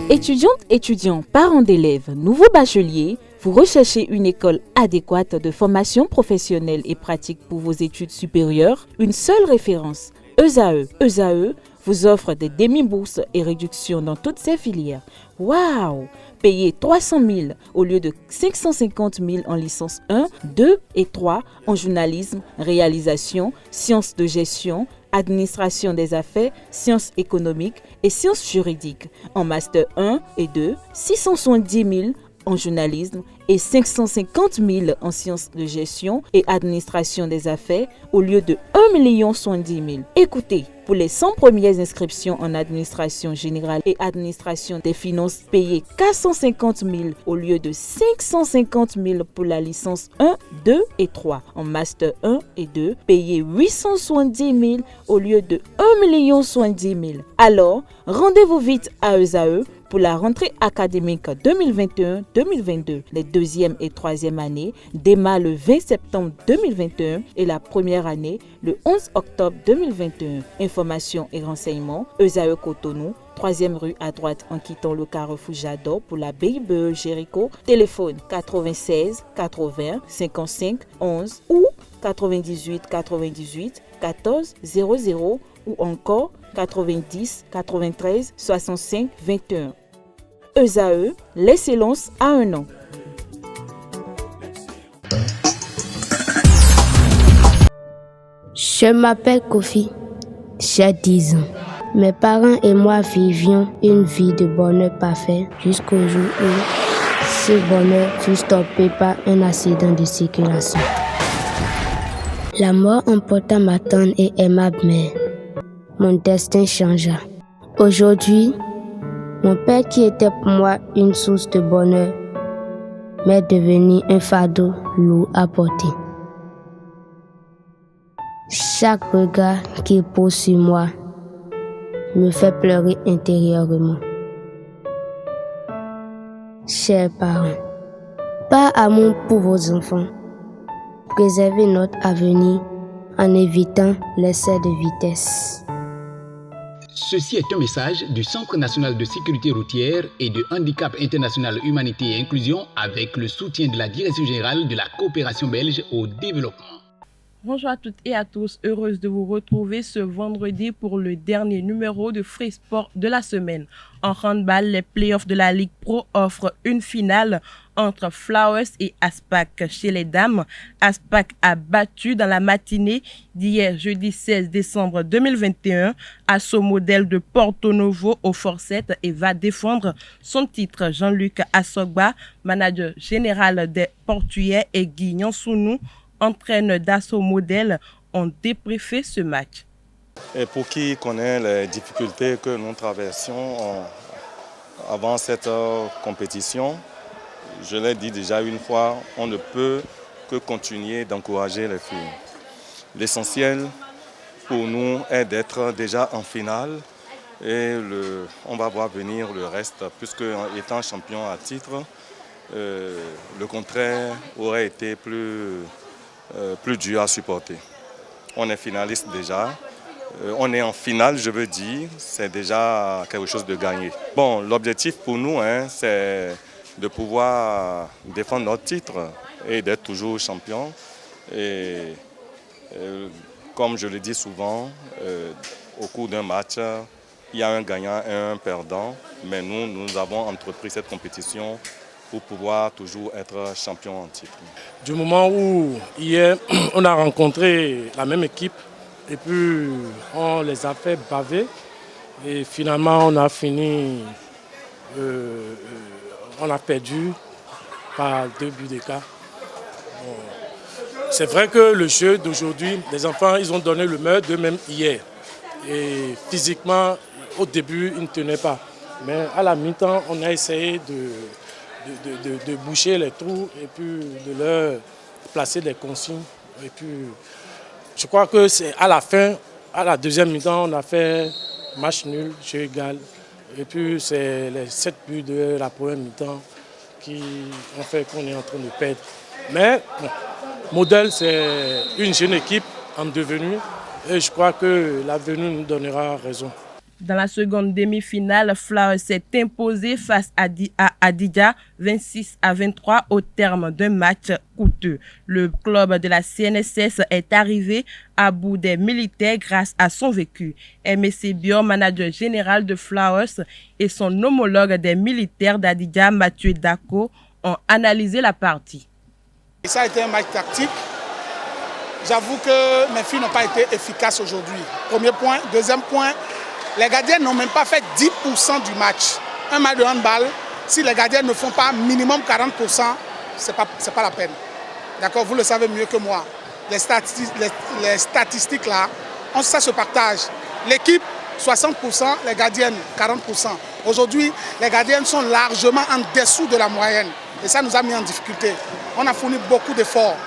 Étudiantes, étudiants, parents d'élèves, nouveaux bacheliers, vous recherchez une école adéquate de formation professionnelle et pratique pour vos études supérieures? Une seule référence, ESAE. ESAE vous offre des demi-bourses et réductions dans toutes ces filières. Waouh! Payez 300 000 au lieu de 550 000 en licence 1, 2 et 3 en journalisme, réalisation, sciences de gestion, administration des affaires, sciences économiques et sciences juridiques. En master 1 et 2, 670 000 en journalisme et 550 000 en sciences de gestion et administration des affaires au lieu de 1 070 000. Écoutez, pour les 100 premières inscriptions en administration générale et administration des finances, payez 450 000 au lieu de 550 000 pour la licence 1, 2 et 3. En master 1 et 2, payez 870 000 au lieu de 1 070 000. Alors, rendez-vous vite à ESAE pour la rentrée académique 2021-2022. Les deuxième et troisième années démarrent le 20 septembre 2021 et la première année le 11 octobre 2021. Informations et renseignements, ESAE Cotonou, 3e rue à droite en quittant le carrefour Jador pour la BIBE Jéricho. Téléphone 96 80 55 11 ou 98 98 14 00 ou encore 90 93 65 21. ESAE, l'excellence à un an. Je m'appelle Kofi, j'ai 10 ans. Mes parents et moi vivions une vie de bonheur parfait jusqu'au jour où ce bonheur fut stoppé par un accident de circulation. La mort emporta ma tendre et aimable mère. Mon destin changea. Aujourd'hui, mon père qui était pour moi une source de bonheur m'est devenu un fardeau lourd à porter. Chaque regard qu'il pose sur moi me fait pleurer intérieurement. Chers parents, par amour pour vos enfants, préservez notre avenir en évitant l'excès de vitesse. Ceci est un message du Centre national de sécurité routière et de handicap international humanité et inclusion avec le soutien de la Direction générale de la coopération belge au développement. Bonjour à toutes et à tous, heureuse de vous retrouver ce vendredi pour le dernier numéro de Free Sport de la semaine. En handball, les playoffs de la Ligue Pro offrent une finale entre Flowers et Aspac. Chez les dames, Aspac a battu dans la matinée d'hier, jeudi 16 décembre 2021, Asso Modèle de Porto Novo au Forcet et va défendre son titre. Jean-Luc Assogba, manager général des Portugais, et Guy Nyansounou, entraîneur d'Asso Modèle, ont débriefé ce match. Et pour qui connaît les difficultés que nous traversions avant cette compétition, je l'ai dit déjà une fois, on ne peut que continuer d'encourager les filles. L'essentiel pour nous est d'être déjà en finale et on va voir venir le reste, puisque étant champion à titre, le contraire aurait été plus dur à supporter. On est finaliste déjà. On est en finale, je veux dire, c'est déjà quelque chose de gagné. Bon, l'objectif pour nous, c'est de pouvoir défendre notre titre et d'être toujours champion. Et comme je le dis souvent, au cours d'un match, il y a un gagnant et un perdant. Mais nous avons entrepris cette compétition pour pouvoir toujours être champion en titre. Du moment où hier, on a rencontré la même équipe et puis on les a fait baver et finalement on a fini, on a perdu par 2 buts d'écart. Bon. C'est vrai que le jeu d'aujourd'hui, les enfants, ils ont donné le meilleur d'eux-mêmes hier. Et physiquement, au début, ils ne tenaient pas. Mais à la mi-temps, on a essayé de boucher les trous et puis de leur placer des consignes. Et puis, je crois que c'est à la fin, à la deuxième mi-temps, on a fait match nul, jeu égal. Et puis, c'est les 7 buts de la première mi-temps qui ont fait qu'on est en train de perdre. Mais, bon, Modèle, c'est une jeune équipe en devenue. Et je crois que l'avenir nous donnera raison. Dans la seconde demi-finale, Flowers s'est imposé face à Adidja 26-23 au terme d'un match coûteux. Le club de la CNSS est arrivé à bout des militaires grâce à son vécu. Aimé Sébior, manager général de Flowers, et son homologue des militaires d'Adidja, Mathieu Dako, ont analysé la partie. Ça a été un match tactique. J'avoue que mes filles n'ont pas été efficaces aujourd'hui. Premier point. Deuxième point, les gardiens n'ont même pas fait 10% du match. Un match de handball, si les gardiens ne font pas minimum 40%, c'est pas la peine. D'accord, vous le savez mieux que moi. Les statistiques là, ça se partage. L'équipe, 60%, les gardiennes, 40%. Aujourd'hui, les gardiennes sont largement en dessous de la moyenne. Et ça nous a mis en difficulté. On a fourni beaucoup d'efforts.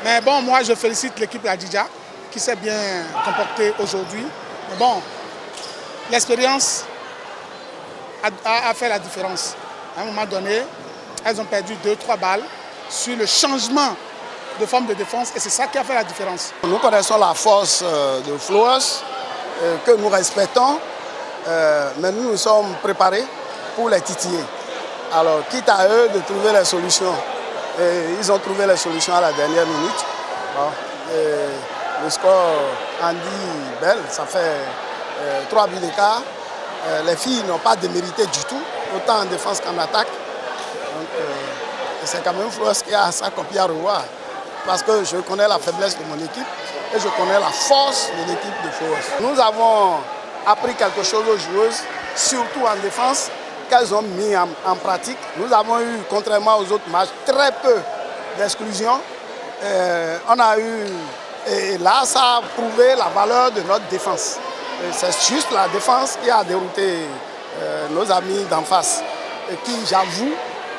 Mais bon, moi, je félicite l'équipe d'Adidja qui s'est bien comportée aujourd'hui. Mais bon, l'expérience a fait la différence. À un moment donné, elles ont perdu 2-3 balles sur le changement de forme de défense et c'est ça qui a fait la différence. Nous connaissons la force de Flowers que nous respectons, mais nous sommes préparés pour les titiller. Alors, quitte à eux de trouver les solutions. Et ils ont trouvé les solutions à la dernière minute. Bon, le score en dit belle, ça fait 3 buts d'écart. Les filles n'ont pas démérité du tout, autant en défense qu'en attaque. Donc, c'est quand même Flowers qui a sa copie à revoir. Parce que je connais la faiblesse de mon équipe et je connais la force de l'équipe de Flowers. Nous avons appris quelque chose aux joueuses, surtout en défense, qu'elles ont mis en pratique. Nous avons eu, contrairement aux autres matchs, très peu d'exclusion. On a eu, et là, ça a prouvé la valeur de notre défense. C'est juste la défense qui a dérouté nos amis d'en face, et qui, j'avoue,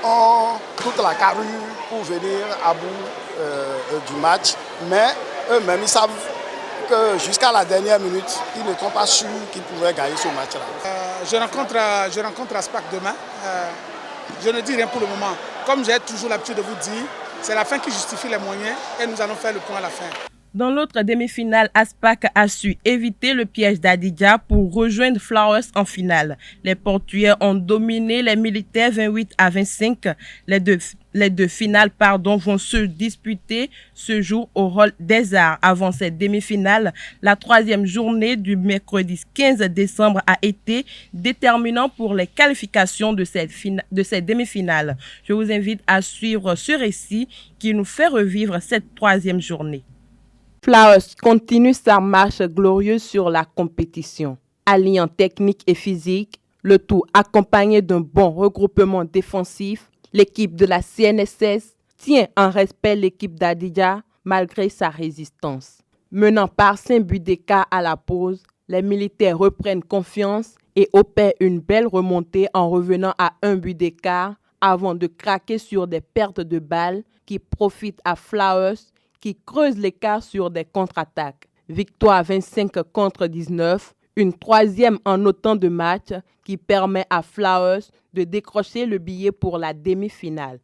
ont toute la carrure pour venir à bout du match. Mais eux-mêmes, ils savent que jusqu'à la dernière minute, ils ne sont pas sûrs qu'ils pouvaient gagner ce match-là. Je rencontre Aspac demain. Je ne dis rien pour le moment. Comme j'ai toujours l'habitude de vous dire, c'est la fin qui justifie les moyens et nous allons faire le point à la fin. Dans l'autre demi-finale, Aspac a su éviter le piège d'Adidja pour rejoindre Flowers en finale. Les Portugais ont dominé les militaires 28-25. Les deux finales vont se disputer ce jour au Hall des Arts. Avant cette demi-finale, la troisième journée du mercredi 15 décembre a été déterminante pour les qualifications de cette demi-finale. Je vous invite à suivre ce récit qui nous fait revivre cette troisième journée. Flowers continue sa marche glorieuse sur la compétition. Alliant technique et physique, le tout accompagné d'un bon regroupement défensif, l'équipe de la CNSS tient en respect l'équipe d'Adidja malgré sa résistance. Menant par 5 buts d'écart à la pause, les militaires reprennent confiance et opèrent une belle remontée en revenant à 1 but d'écart avant de craquer sur des pertes de balles qui profitent à Flowers qui creuse l'écart sur des contre-attaques. Victoire 25-19, une troisième en autant de matchs qui permet à Flowers de décrocher le billet pour la demi-finale.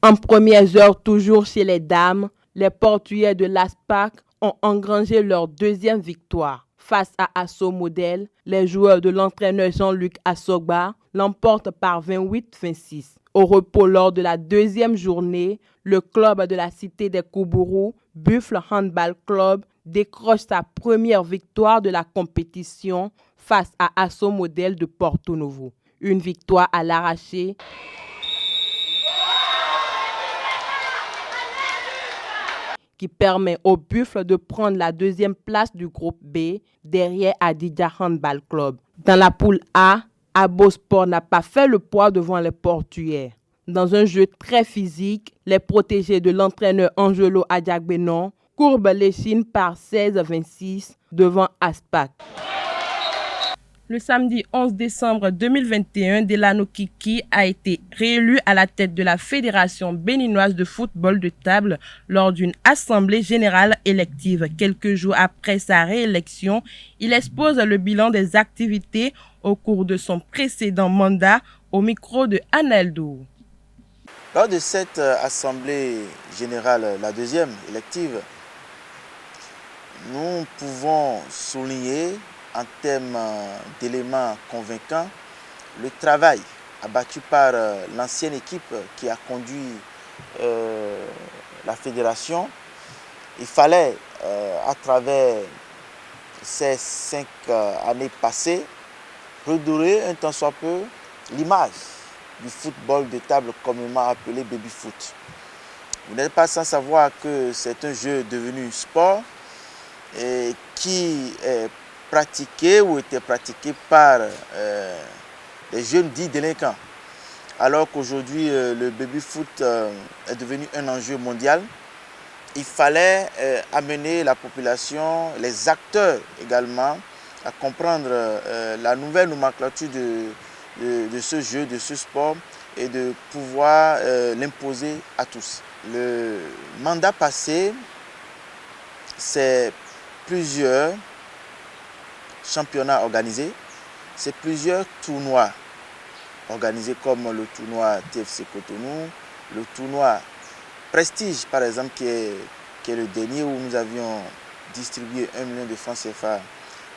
En premières heures, toujours chez les dames, les Portugais de l'Aspac ont engrangé leur deuxième victoire. Face à Asso Model, les joueurs de l'entraîneur Jean-Luc Assogba l'emportent par 28-26. Au repos lors de la deuxième journée, le club de la cité des Koubourou, Buffle Handball Club, décroche sa première victoire de la compétition face à Asso Model de Porto Novo. Une victoire à l'arraché qui permet au Buffle de prendre la deuxième place du groupe B derrière Adidja Handball Club. Dans la poule A, Abo Sport n'a pas fait le poids devant les Portugais. Dans un jeu très physique, les protégés de l'entraîneur Angelo Adjagbenon courbent l'échine par 16-26 devant Aspac. Le samedi 11 décembre 2021, Delano Kiki a été réélu à la tête de la Fédération béninoise de football de table lors d'une assemblée générale élective. Quelques jours après sa réélection, il expose le bilan des activités au cours de son précédent mandat au micro de Aneldo. Lors de cette assemblée générale, la deuxième élective, nous pouvons souligner en termes d'éléments convaincants le travail abattu par l'ancienne équipe qui a conduit la fédération. Il fallait, à travers ces 5 années passées, redorer un tant soit peu l'image du football de table communément appelé baby-foot. Vous n'êtes pas sans savoir que c'est un jeu devenu sport et qui est pratiqué ou était pratiqué par les jeunes dits délinquants. Alors qu'aujourd'hui le baby-foot est devenu un enjeu mondial, il fallait amener la population, les acteurs également, à comprendre la nouvelle nomenclature de ce jeu, de ce sport, et de pouvoir l'imposer à tous. Le mandat passé, c'est plusieurs championnats organisés, c'est plusieurs tournois organisés comme le tournoi TFC Cotonou, le tournoi Prestige par exemple qui est le dernier où nous avions distribué 1 million de francs CFA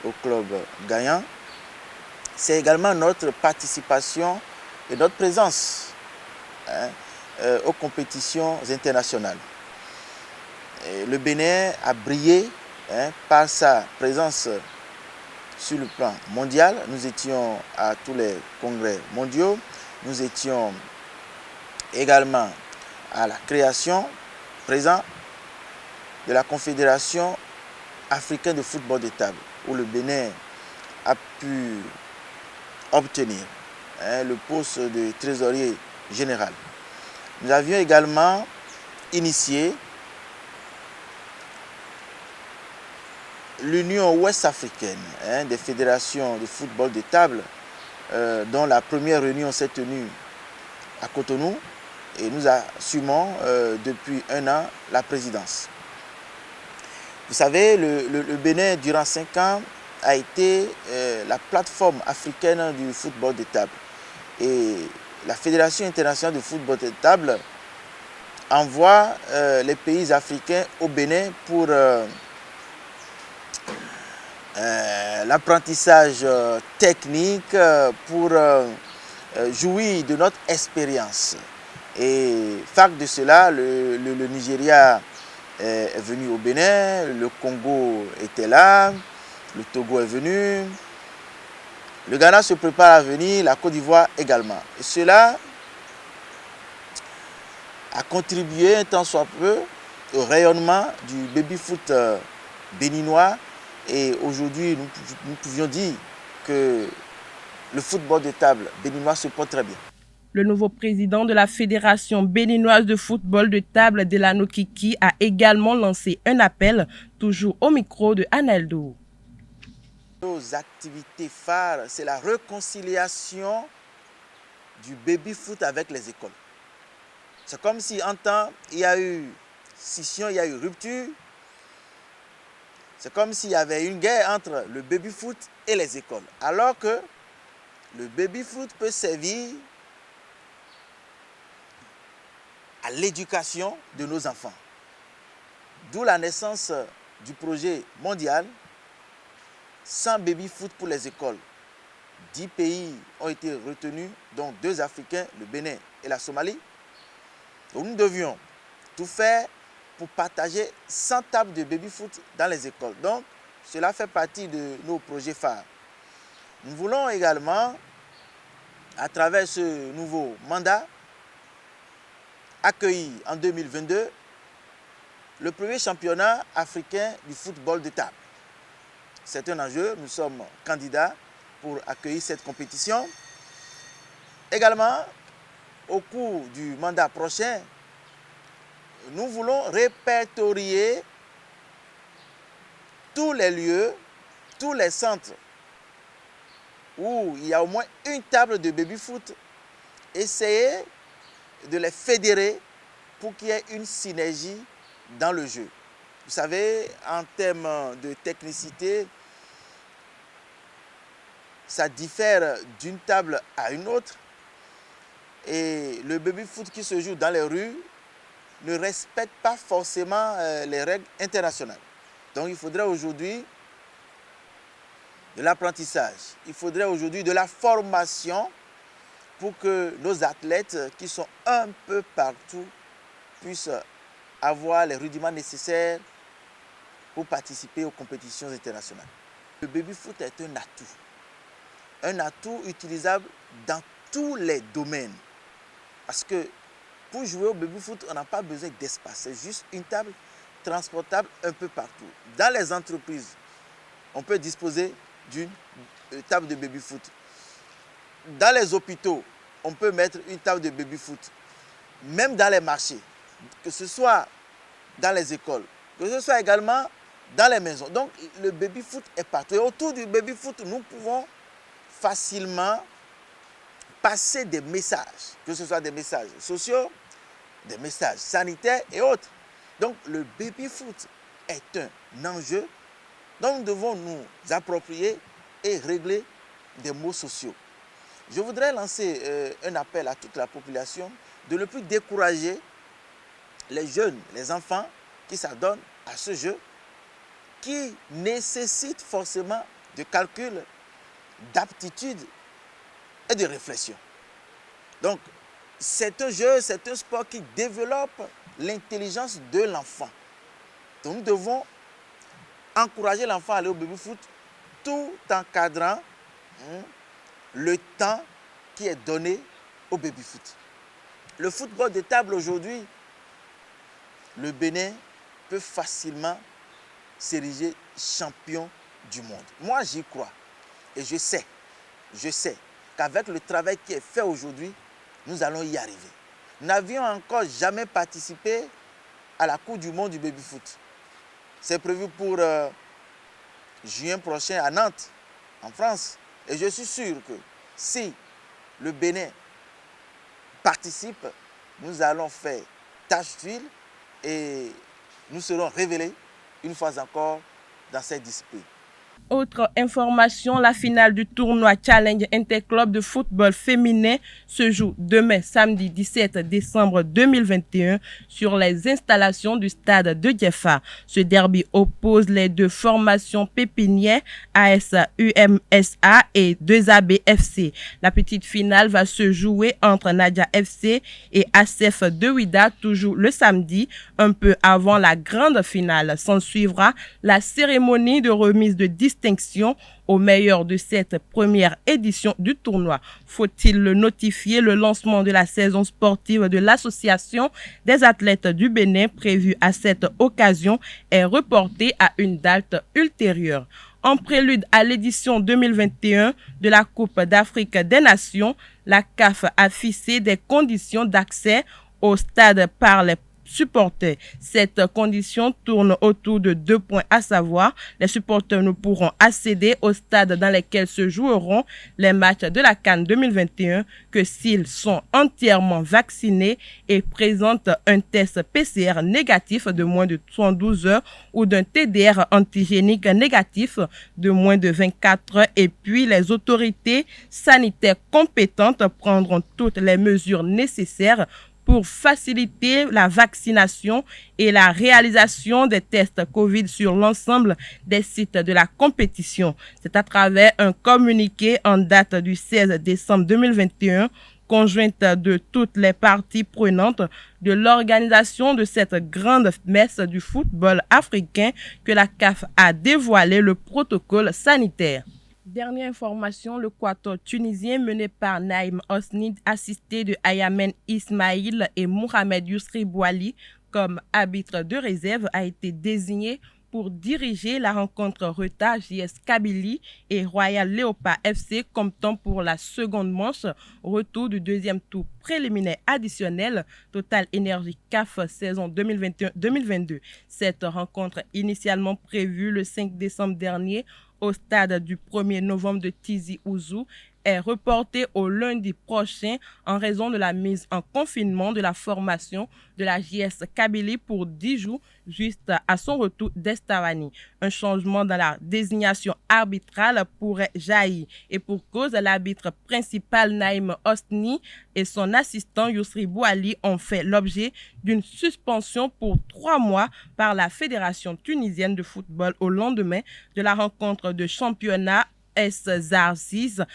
au club gagnant. C'est également notre participation et notre présence aux compétitions internationales. Et le Bénin a brillé par sa présence sur le plan mondial. Nous étions à tous les congrès mondiaux. Nous étions également à la création présent de la Confédération africaine de football de table, où le Bénin a pu obtenir le poste de trésorier général. Nous avions également initié l'Union ouest-africaine des fédérations de football de table, dont la première réunion s'est tenue à Cotonou, et nous assumons depuis 1 an la présidence. Vous savez, le Bénin, durant 5 ans, a été la plateforme africaine du football de table. Et la Fédération internationale de football de table envoie les pays africains au Bénin pour l'apprentissage technique, pour jouir de notre expérience. Et fac de cela, le Nigeria est venu au Bénin, le Congo était là, le Togo est venu, le Ghana se prépare à venir, la Côte d'Ivoire également. Et cela a contribué un tant soit peu au rayonnement du baby-foot béninois. Et aujourd'hui, nous pouvions dire que le football de table béninois se porte très bien. Le nouveau président de la Fédération béninoise de football de table, Delano Kiki, a également lancé un appel, toujours au micro de Analdo. Nos activités phares, c'est la réconciliation du baby-foot avec les écoles. C'est comme si en temps, il y a eu scission, il y a eu rupture. C'est comme s'il y avait une guerre entre le baby-foot et les écoles. Alors que le baby-foot peut servir à l'éducation de nos enfants. D'où la naissance du projet mondial 100 baby-foot pour les écoles. 10 pays ont été retenus, dont 2 Africains, le Bénin et la Somalie. Donc nous devions tout faire pour partager 100 tables de baby-foot dans les écoles. Donc cela fait partie de nos projets phares. Nous voulons également, à travers ce nouveau mandat, accueillir en 2022 le premier championnat africain du football de table. C'est un enjeu, nous sommes candidats pour accueillir cette compétition. Également, au cours du mandat prochain, nous voulons répertorier tous les lieux, tous les centres où il y a au moins une table de baby-foot, essayer de les fédérer pour qu'il y ait une synergie dans le jeu. Vous savez, en termes de technicité, ça diffère d'une table à une autre. Et le baby-foot qui se joue dans les rues ne respecte pas forcément les règles internationales. Donc il faudrait aujourd'hui de l'apprentissage, il faudrait aujourd'hui de la formation pour que nos athlètes qui sont un peu partout puissent avoir les rudiments nécessaires pour participer aux compétitions internationales. Le baby-foot est un atout utilisable dans tous les domaines. Parce que pour jouer au baby-foot, on n'a pas besoin d'espace, c'est juste une table transportable un peu partout. Dans les entreprises, on peut disposer d'une table de baby-foot. Dans les hôpitaux, on peut mettre une table de baby-foot. Même dans les marchés, que ce soit dans les écoles, que ce soit également dans les maisons. Donc le baby-foot est partout. Et autour du baby-foot, nous pouvons facilement passer des messages, que ce soit des messages sociaux, des messages sanitaires et autres. Donc le baby-foot est un enjeu dont nous devons nous approprier et régler des maux sociaux. Je voudrais lancer un appel à toute la population de ne plus décourager les jeunes, les enfants qui s'adonnent à ce jeu qui nécessite forcément de calcul, d'aptitude et de réflexion. Donc, c'est un jeu, c'est un sport qui développe l'intelligence de l'enfant. Donc, nous devons encourager l'enfant à aller au baby-foot tout en cadrant le temps qui est donné au baby-foot. Le football de table aujourd'hui, le Bénin peut facilement s'ériger champion du monde. Moi, j'y crois et je sais qu'avec le travail qui est fait aujourd'hui, nous allons y arriver. Nous n'avions encore jamais participé à la Coupe du monde du baby-foot. C'est prévu pour juin prochain à Nantes, en France. Et je suis sûr que si le Bénin participe, nous allons faire tache d'huile et nous serons révélés une fois encore dans cette discipline. Autre information, la finale du tournoi Challenge Interclub de football féminin se joue demain, samedi 17 décembre 2021, sur les installations du stade de Diefa. Ce derby oppose les deux formations pépinières, AS UMSA et 2AB FC. La petite finale va se jouer entre Nadia FC et ASF de Ouida, toujours le samedi, un peu avant la grande finale. S'en suivra la cérémonie de remise de distinction au meilleur de cette première édition du tournoi. Faut-il le notifier, le lancement de la saison sportive de l'Association des athlètes du Bénin prévu à cette occasion est reporté à une date ultérieure. En prélude à l'édition 2021 de la Coupe d'Afrique des Nations, la CAF a fixé des conditions d'accès au stade par les supporters. Cette condition tourne autour de 2 points, à savoir, les supporters ne pourront accéder au stade dans lesquels se joueront les matchs de la CAN 2021 que s'ils sont entièrement vaccinés et présentent un test PCR négatif de moins de 112 heures ou d'un TDR antigénique négatif de moins de 24 heures. Et puis, les autorités sanitaires compétentes prendront toutes les mesures nécessaires pour faciliter la vaccination et la réalisation des tests COVID sur l'ensemble des sites de la compétition. C'est à travers un communiqué en date du 16 décembre 2021, conjointe de toutes les parties prenantes de l'organisation de cette grande messe du football africain, que la CAF a dévoilé le protocole sanitaire. Dernière information, le quatuor tunisien mené par Naïm Osni, assisté de Ayamen Ismail et Mohamed Yousri Bouali comme arbitre de réserve, a été désigné pour diriger la rencontre Reta JS Kabylie et Royal Léopard FC, comptant pour la seconde manche, retour du deuxième tour préliminaire additionnel Total Énergie CAF saison 2021-2022. Cette rencontre, initialement prévue le 5 décembre dernier au stade du 1er novembre de Tizi Ouzou, est reporté au lundi prochain en raison de la mise en confinement de la formation de la JS Kabylie pour 10 jours juste à son retour d'Estawanie. Un changement dans la désignation arbitrale pourrait jaillir et pour cause, l'arbitre principal Naïm Hosni et son assistant Yousri Bouali ont fait l'objet d'une suspension pour 3 mois par la Fédération tunisienne de football au lendemain de la rencontre de championnat AS Zarziz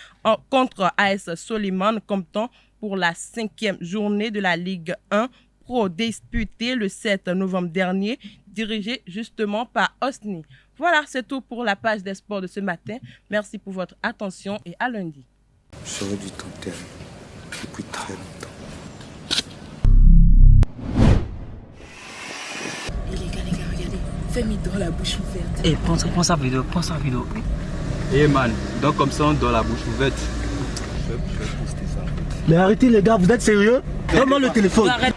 contre AS Soliman comptant pour la 5e journée de la Ligue 1 Pro disputée le 7 novembre dernier, dirigée justement par Hosni. Voilà, c'est tout pour la page des sports de ce matin. Merci pour votre attention et à lundi. J'aurais dû t'enterrer depuis très longtemps. Et les gars, regardez. Fais-moi dans la bouche ouverte. Eh, prends sa vidéo. Eh man, donc comme ça on doit la bouche ouverte. Je vais poster ça. Mais arrêtez les gars, vous êtes sérieux? Donne-moi le téléphone. Arrête.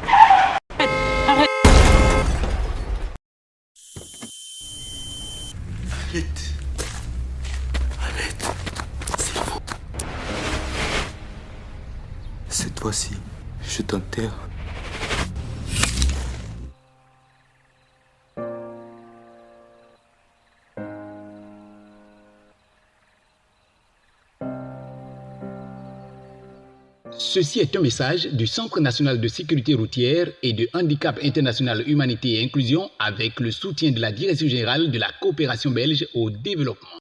Arrête, c'est faux. Cette fois-ci, je t'enterre. Ceci est un message du Centre national de sécurité routière et de handicap international humanité et inclusion avec le soutien de la Direction générale de la coopération belge au développement.